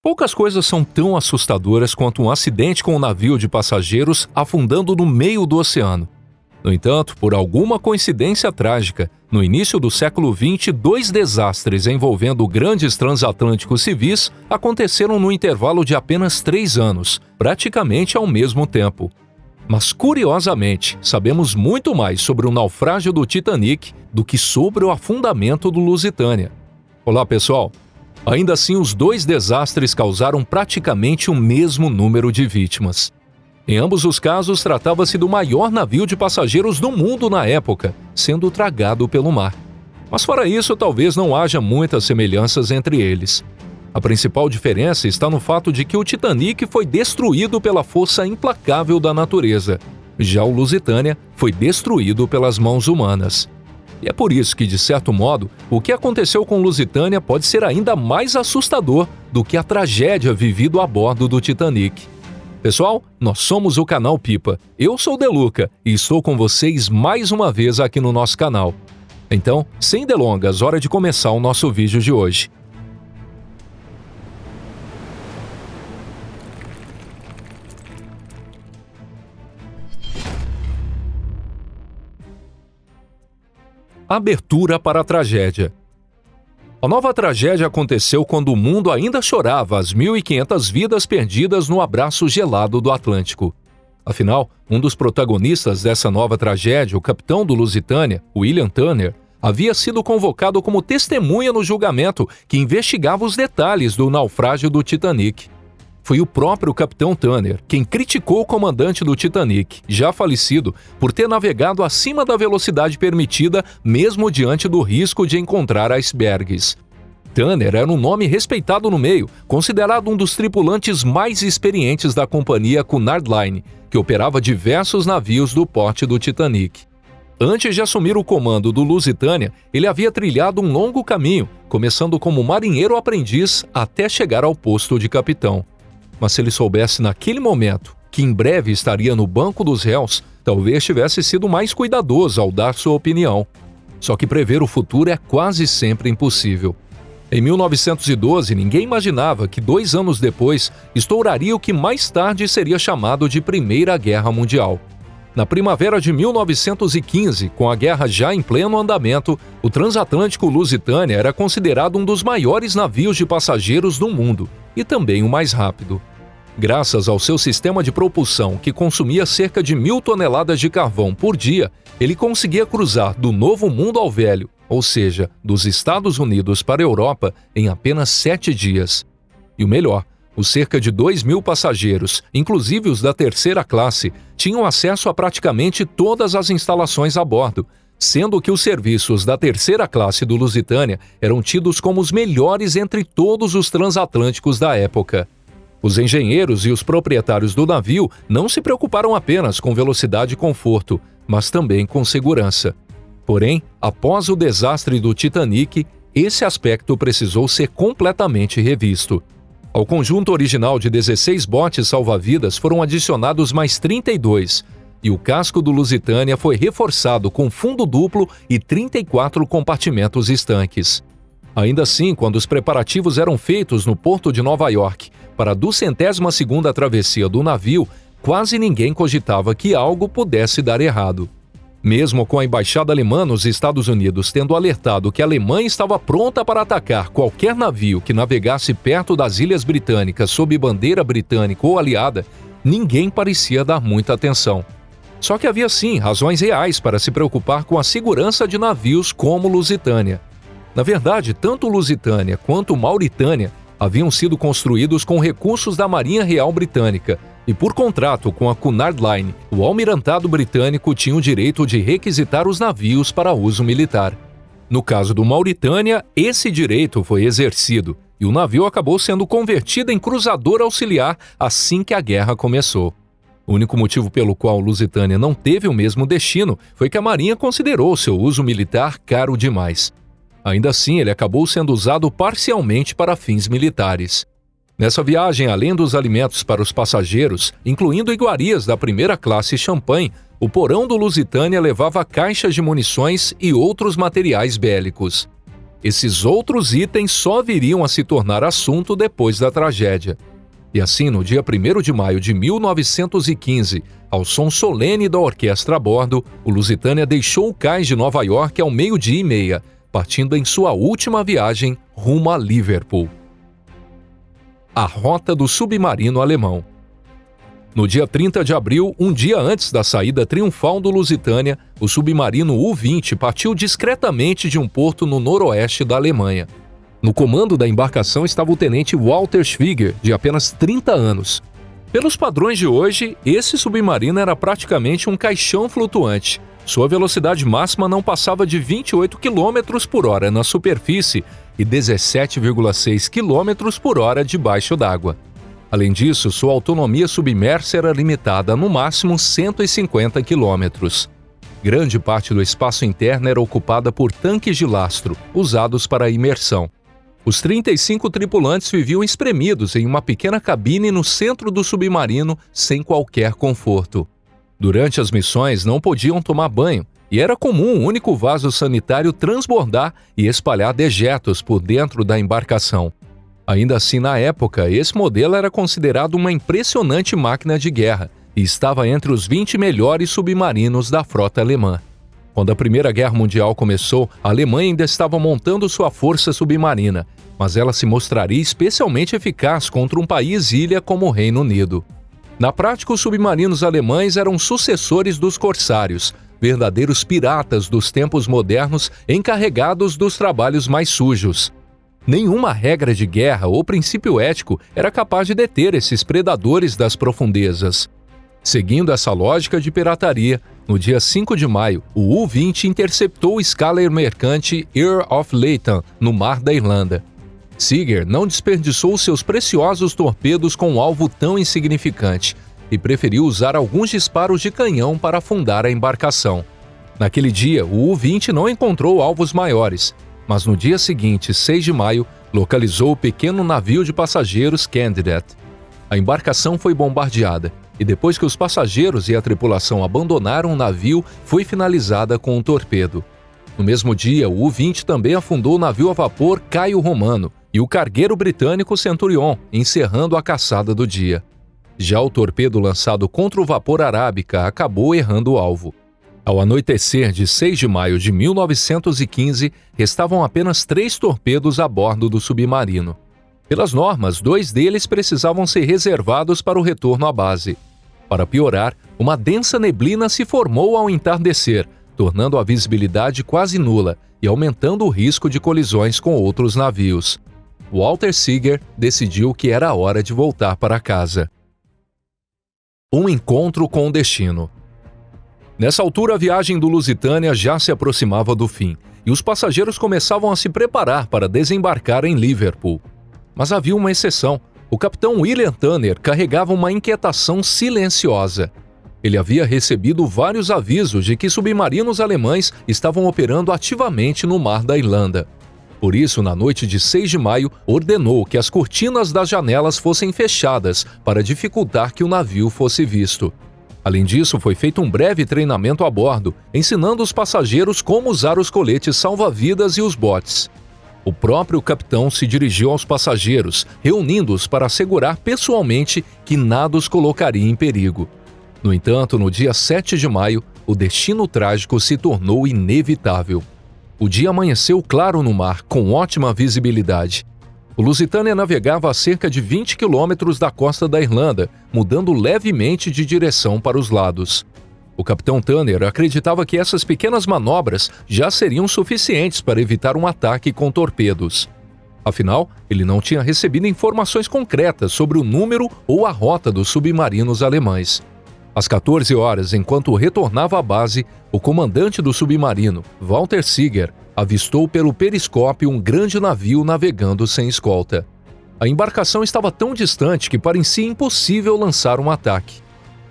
Poucas coisas são tão assustadoras quanto um acidente com um navio de passageiros afundando no meio do oceano. No entanto, por alguma coincidência trágica, no início do século XX, 2 desastres envolvendo grandes transatlânticos civis aconteceram no intervalo de apenas 3 anos, praticamente ao mesmo tempo. Mas, curiosamente, sabemos muito mais sobre o naufrágio do Titanic do que sobre o afundamento do Lusitânia. Olá, pessoal! Ainda assim, os 2 desastres causaram praticamente o mesmo número de vítimas. Em ambos os casos, tratava-se do maior navio de passageiros do mundo na época, sendo tragado pelo mar. Mas fora isso, talvez não haja muitas semelhanças entre eles. A principal diferença está no fato de que o Titanic foi destruído pela força implacável da natureza. Já o Lusitânia foi destruído pelas mãos humanas. E é por isso que, de certo modo, o que aconteceu com o Lusitânia pode ser ainda mais assustador do que a tragédia vivida a bordo do Titanic. Pessoal, nós somos o canal Pipa. Eu sou o Deluca e estou com vocês mais uma vez aqui no nosso canal. Então, sem delongas, hora de começar o nosso vídeo de hoje. Abertura para a tragédia. A nova tragédia aconteceu quando o mundo ainda chorava as 1.500 vidas perdidas no abraço gelado do Atlântico. Afinal, um dos protagonistas dessa nova tragédia, o capitão do Lusitânia, William Turner, havia sido convocado como testemunha no julgamento que investigava os detalhes do naufrágio do Titanic. Foi o próprio capitão Turner quem criticou o comandante do Titanic, já falecido, por ter navegado acima da velocidade permitida mesmo diante do risco de encontrar icebergs. Turner era um nome respeitado no meio, considerado um dos tripulantes mais experientes da companhia Cunard Line, que operava diversos navios do porte do Titanic. Antes de assumir o comando do Lusitânia, ele havia trilhado um longo caminho, começando como marinheiro aprendiz até chegar ao posto de capitão. Mas se ele soubesse naquele momento que em breve estaria no banco dos réus, talvez tivesse sido mais cuidadoso ao dar sua opinião. Só que prever o futuro é quase sempre impossível. Em 1912, ninguém imaginava que 2 anos depois estouraria o que mais tarde seria chamado de Primeira Guerra Mundial. Na primavera de 1915, com a guerra já em pleno andamento, o transatlântico Lusitânia era considerado um dos maiores navios de passageiros do mundo e também o mais rápido. Graças ao seu sistema de propulsão, que consumia cerca de 1.000 toneladas de carvão por dia, ele conseguia cruzar do Novo Mundo ao Velho, ou seja, dos Estados Unidos para a Europa, em apenas 7 dias. E o melhor, os cerca de 2.000 passageiros, inclusive os da terceira classe, tinham acesso a praticamente todas as instalações a bordo, sendo que os serviços da terceira classe do Lusitânia eram tidos como os melhores entre todos os transatlânticos da época. Os engenheiros e os proprietários do navio não se preocuparam apenas com velocidade e conforto, mas também com segurança. Porém, após o desastre do Titanic, esse aspecto precisou ser completamente revisto. Ao conjunto original de 16 botes salva-vidas foram adicionados mais 32, e o casco do Lusitânia foi reforçado com fundo duplo e 34 compartimentos estanques. Ainda assim, quando os preparativos eram feitos no porto de Nova York para a 202ª travessia do navio, quase ninguém cogitava que algo pudesse dar errado. Mesmo com a embaixada alemã nos Estados Unidos tendo alertado que a Alemanha estava pronta para atacar qualquer navio que navegasse perto das Ilhas Britânicas sob bandeira britânica ou aliada, ninguém parecia dar muita atenção. Só que havia sim razões reais para se preocupar com a segurança de navios como o Lusitânia. Na verdade, tanto o Lusitânia quanto o Mauritânia haviam sido construídos com recursos da Marinha Real Britânica e, por contrato com a Cunard Line, o almirantado britânico tinha o direito de requisitar os navios para uso militar. No caso do Mauritânia, esse direito foi exercido e o navio acabou sendo convertido em cruzador auxiliar assim que a guerra começou. O único motivo pelo qual o Lusitânia não teve o mesmo destino foi que a Marinha considerou seu uso militar caro demais. Ainda assim, ele acabou sendo usado parcialmente para fins militares. Nessa viagem, além dos alimentos para os passageiros, incluindo iguarias da primeira classe champanhe, o porão do Lusitânia levava caixas de munições e outros materiais bélicos. Esses outros itens só viriam a se tornar assunto depois da tragédia. E assim, no dia 1º de maio de 1915, ao som solene da orquestra a bordo, o Lusitânia deixou o cais de Nova York ao 12:30, partindo em sua última viagem rumo a Liverpool. A rota do submarino alemão. No dia 30 de abril, um dia antes da saída triunfal do Lusitânia, o submarino U-20 partiu discretamente de um porto no noroeste da Alemanha. No comando da embarcação estava o tenente Walter Schwieger, de apenas 30 anos. Pelos padrões de hoje, esse submarino era praticamente um caixão flutuante. Sua velocidade máxima não passava de 28 km por hora na superfície e 17,6 km por hora debaixo d'água. Além disso, sua autonomia submersa era limitada a no máximo 150 km. Grande parte do espaço interno era ocupada por tanques de lastro, usados para a imersão. Os 35 tripulantes viviam espremidos em uma pequena cabine no centro do submarino sem qualquer conforto. Durante as missões não podiam tomar banho e era comum um único vaso sanitário transbordar e espalhar dejetos por dentro da embarcação. Ainda assim, na época, esse modelo era considerado uma impressionante máquina de guerra e estava entre os 20 melhores submarinos da frota alemã. Quando a Primeira Guerra Mundial começou, a Alemanha ainda estava montando sua força submarina, mas ela se mostraria especialmente eficaz contra um país-ilha como o Reino Unido. Na prática, os submarinos alemães eram sucessores dos corsários, verdadeiros piratas dos tempos modernos encarregados dos trabalhos mais sujos. Nenhuma regra de guerra ou princípio ético era capaz de deter esses predadores das profundezas. Seguindo essa lógica de pirataria, no dia 5 de maio, o U-20 interceptou o escalaer mercante Earl of Leyton, no Mar da Irlanda. Seeger não desperdiçou seus preciosos torpedos com um alvo tão insignificante e preferiu usar alguns disparos de canhão para afundar a embarcação. Naquele dia, o U-20 não encontrou alvos maiores, mas no dia seguinte, 6 de maio, localizou o pequeno navio de passageiros Candidate. A embarcação foi bombardeada e depois que os passageiros e a tripulação abandonaram o navio, foi finalizada com um torpedo. No mesmo dia, o U-20 também afundou o navio a vapor Caio Romano e o cargueiro britânico Centurion, encerrando a caçada do dia. Já o torpedo lançado contra o vapor Arábica acabou errando o alvo. Ao anoitecer de 6 de maio de 1915, restavam apenas 3 torpedos a bordo do submarino. Pelas normas, 2 deles precisavam ser reservados para o retorno à base. Para piorar, uma densa neblina se formou ao entardecer, tornando a visibilidade quase nula e aumentando o risco de colisões com outros navios. Walter Seeger decidiu que era hora de voltar para casa. Um encontro com o destino. Nessa altura, a viagem do Lusitânia já se aproximava do fim, e os passageiros começavam a se preparar para desembarcar em Liverpool. Mas havia uma exceção. O capitão William Turner carregava uma inquietação silenciosa. Ele havia recebido vários avisos de que submarinos alemães estavam operando ativamente no Mar da Irlanda. Por isso, na noite de 6 de maio, ordenou que as cortinas das janelas fossem fechadas para dificultar que o navio fosse visto. Além disso, foi feito um breve treinamento a bordo, ensinando os passageiros como usar os coletes salva-vidas e os botes. O próprio capitão se dirigiu aos passageiros, reunindo-os para assegurar pessoalmente que nada os colocaria em perigo. No entanto, no dia 7 de maio, o destino trágico se tornou inevitável. O dia amanheceu claro no mar, com ótima visibilidade. O Lusitânia navegava a cerca de 20 quilômetros da costa da Irlanda, mudando levemente de direção para os lados. O capitão Turner acreditava que essas pequenas manobras já seriam suficientes para evitar um ataque com torpedos. Afinal, ele não tinha recebido informações concretas sobre o número ou a rota dos submarinos alemães. Às 14 horas, enquanto retornava à base, o comandante do submarino, Walter Seeger, avistou pelo periscópio um grande navio navegando sem escolta. A embarcação estava tão distante que parecia impossível lançar um ataque.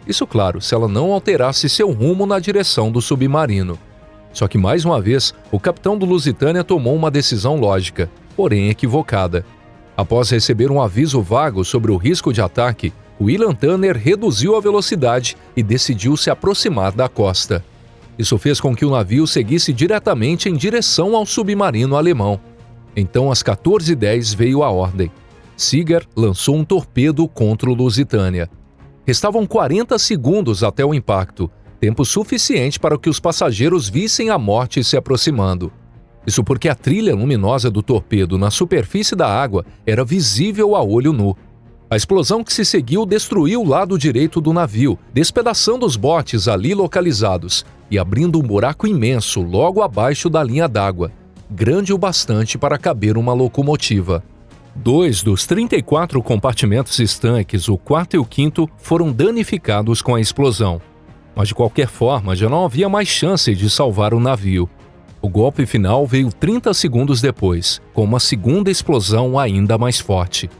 Isso, claro, se ela não alterasse seu rumo na direção do submarino. Só que, mais uma vez, o capitão do Lusitânia tomou uma decisão lógica, porém equivocada. Após receber um aviso vago sobre o risco de ataque, William Turner reduziu a velocidade e decidiu se aproximar da costa. Isso fez com que o navio seguisse diretamente em direção ao submarino alemão. Então, às 14h10 veio a ordem. Seeger lançou um torpedo contra o Lusitânia. Restavam 40 segundos até o impacto, tempo suficiente para que os passageiros vissem a morte se aproximando. Isso porque a trilha luminosa do torpedo na superfície da água era visível a olho nu. A explosão que se seguiu destruiu o lado direito do navio, despedaçando os botes ali localizados e abrindo um buraco imenso logo abaixo da linha d'água, grande o bastante para caber uma locomotiva. 2 dos 34 compartimentos estanques, o quarto e o quinto, foram danificados com a explosão. Mas de qualquer forma, já não havia mais chance de salvar o navio. O golpe final veio 30 segundos depois, com uma segunda explosão ainda mais forte.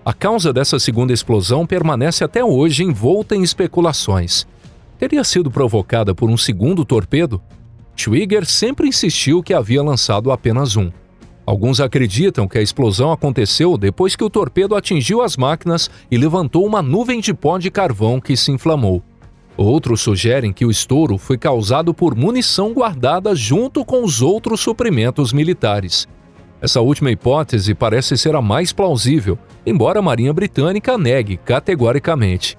A causa dessa segunda explosão permanece até hoje envolta em especulações. Teria sido provocada por um segundo torpedo? Schwieger sempre insistiu que havia lançado apenas um. Alguns acreditam que a explosão aconteceu depois que o torpedo atingiu as máquinas e levantou uma nuvem de pó de carvão que se inflamou. Outros sugerem que o estouro foi causado por munição guardada junto com os outros suprimentos militares. Essa última hipótese parece ser a mais plausível, embora a Marinha Britânica negue categoricamente.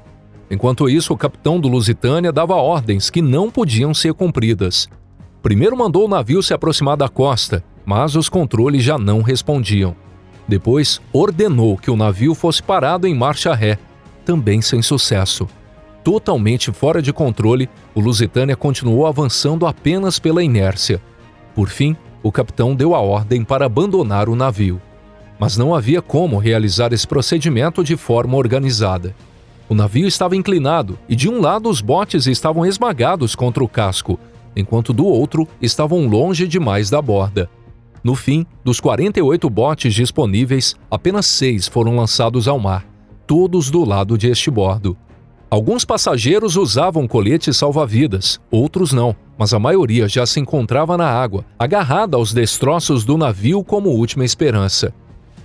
Enquanto isso, o capitão do Lusitânia dava ordens que não podiam ser cumpridas. Primeiro mandou o navio se aproximar da costa, mas os controles já não respondiam. Depois, ordenou que o navio fosse parado em marcha ré, também sem sucesso. Totalmente fora de controle, o Lusitânia continuou avançando apenas pela inércia. Por fim, o capitão deu a ordem para abandonar o navio. Mas não havia como realizar esse procedimento de forma organizada. O navio estava inclinado e de um lado os botes estavam esmagados contra o casco, enquanto do outro estavam longe demais da borda. No fim, dos 48 botes disponíveis, apenas 6 foram lançados ao mar, todos do lado de estibordo. Alguns passageiros usavam coletes salva-vidas, outros não, mas a maioria já se encontrava na água, agarrada aos destroços do navio como última esperança.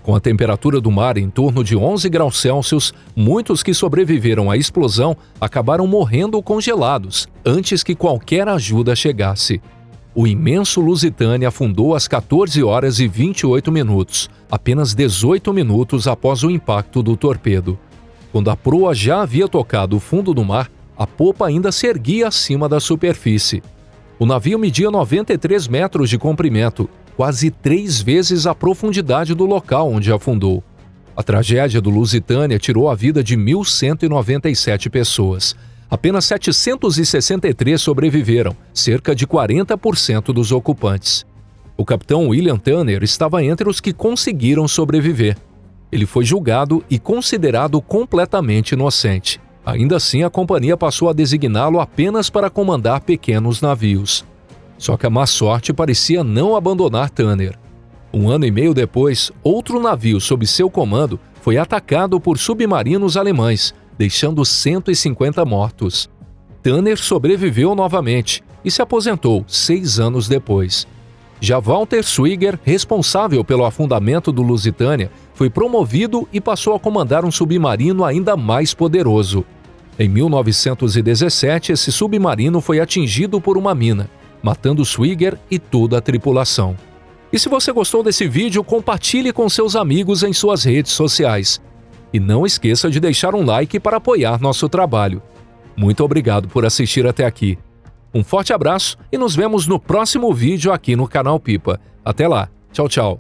Com a temperatura do mar em torno de 11 graus Celsius, muitos que sobreviveram à explosão acabaram morrendo congelados antes que qualquer ajuda chegasse. O imenso Lusitânia afundou às 14h28, apenas 18 minutos após o impacto do torpedo. Quando a proa já havia tocado o fundo do mar, a popa ainda se erguia acima da superfície. O navio media 93 metros de comprimento, quase 3 vezes a profundidade do local onde afundou. A tragédia do Lusitânia tirou a vida de 1.197 pessoas. Apenas 763 sobreviveram, cerca de 40% dos ocupantes. O capitão William Tanner estava entre os que conseguiram sobreviver. Ele foi julgado e considerado completamente inocente. Ainda assim, a companhia passou a designá-lo apenas para comandar pequenos navios. Só que a má sorte parecia não abandonar Tanner. 1 ano e meio depois, outro navio sob seu comando foi atacado por submarinos alemães, deixando 150 mortos. Tanner sobreviveu novamente e se aposentou 6 anos depois. Já Walter Schwieger, responsável pelo afundamento do Lusitânia, foi promovido e passou a comandar um submarino ainda mais poderoso. Em 1917, esse submarino foi atingido por uma mina, matando Schwieger e toda a tripulação. E se você gostou desse vídeo, compartilhe com seus amigos em suas redes sociais. E não esqueça de deixar um like para apoiar nosso trabalho. Muito obrigado por assistir até aqui. Um forte abraço e nos vemos no próximo vídeo aqui no canal Pipa. Até lá. Tchau, tchau.